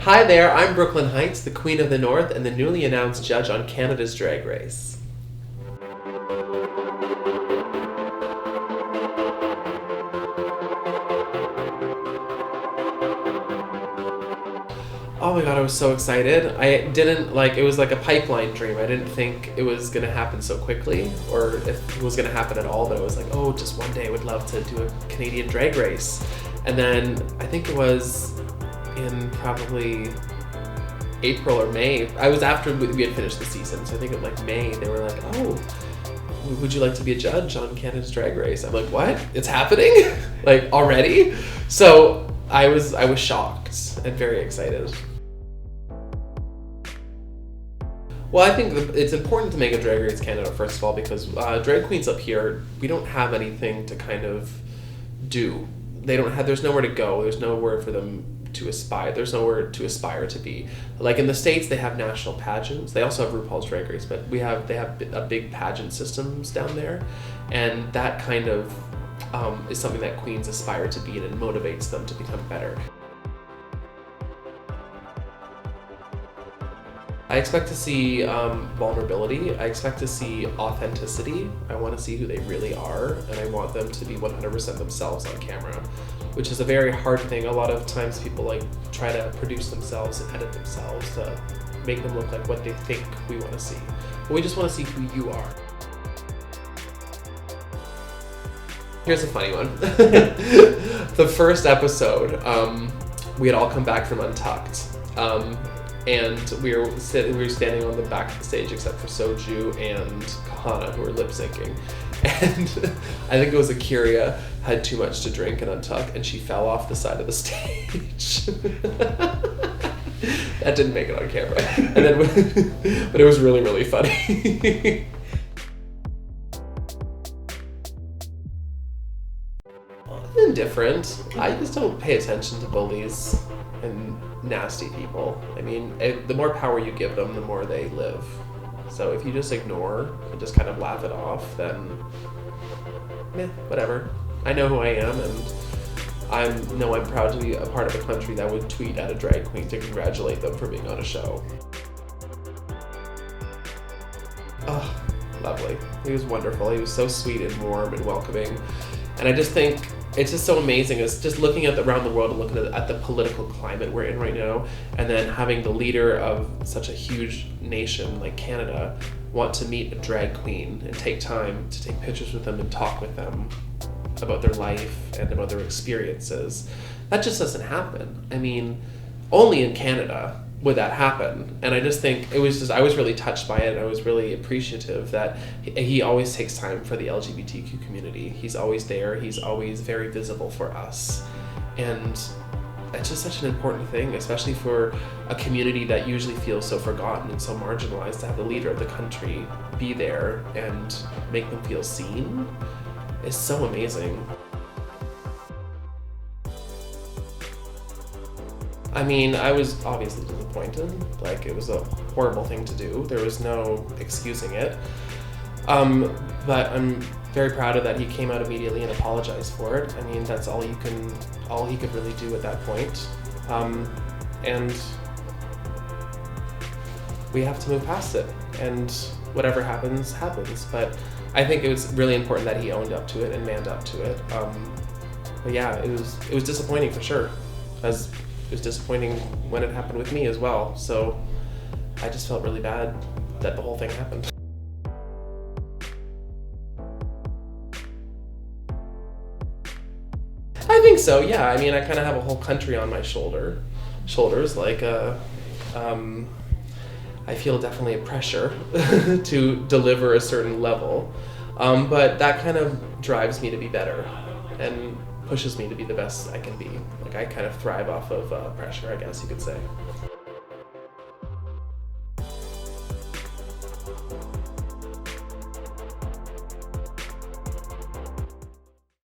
Hi there, I'm Brooke Lynn Hytes, the Queen of the North and the newly announced judge on Canada's Drag Race. Oh my god, I was so excited. It was like a pipeline dream. I didn't think it was going to happen so quickly, or if it was going to happen at all, but I was like, oh, just one day I would love to do a Canadian Drag Race. And then I think it was in probably April or May. I was after we had finished the season, so I think in like May, they were like, oh, would you like to be a judge on Canada's Drag Race? I'm like, what? It's happening? Like, already? So I was shocked and very excited. Well, I think it's important to make a Drag Race Canada, first of all, because drag queens up here, we don't have anything to kind of do. There's nowhere to go. There's nowhere for them to aspire. There's nowhere to aspire to be. Like in the States, they have national pageants. They also have RuPaul's Drag Race, but they have a big pageant systems down there, and that kind of is something that queens aspire to be, and it motivates them to become better. I expect to see vulnerability. I expect to see authenticity. I want to see who they really are, and I want them to be 100% themselves on camera, which is a very hard thing. A lot of times people try to produce themselves and edit themselves to make them look like what they think we want to see. But we just want to see who you are. Here's a funny one. The first episode, we had all come back from Untucked. And we were standing on the back of the stage except for Soju and Kahana, who were lip syncing. And I think it was Akiria had too much to drink and Untuck, and she fell off the side of the stage. That didn't make it on camera. And then, but it was really, really funny. Indifferent. I just don't pay attention to bullies and nasty people. I mean, the more power you give them, the more they live. So if you just ignore and just kind of laugh it off, then whatever. I know who I am, and I'm proud to be a part of a country that would tweet at a drag queen to congratulate them for being on a show. Oh, lovely. He was wonderful. He was so sweet and warm and welcoming. And I just think it's just so amazing. It's just looking around the world and looking at the political climate we're in right now, and then having the leader of such a huge nation like Canada want to meet a drag queen and take time to take pictures with them and talk with them about their life and about their experiences. That just doesn't happen. I mean, only in Canada would that happen. And I just think I was really touched by it. I was really appreciative that he always takes time for the LGBTQ community. He's always there. He's always very visible for us. And it's just such an important thing, especially for a community that usually feels so forgotten and so marginalized, to have the leader of the country be there and make them feel seen is so amazing. I mean, I was obviously disappointed. Like, it was a horrible thing to do. There was no excusing it. But I'm very proud of that he came out immediately and apologized for it. I mean, that's all he could really do at that point. And we have to move past it. And whatever happens, happens. But I think it was really important that he owned up to it and manned up to it. But yeah, it was disappointing for sure. As it was disappointing when it happened with me as well. So I just felt really bad that the whole thing happened. I think so, yeah. I mean, I kind of have a whole country on my shoulders. I feel definitely a pressure to deliver a certain level. But that kind of drives me to be better and pushes me to be the best I can be. Like, I kind of thrive off of pressure, I guess you could say.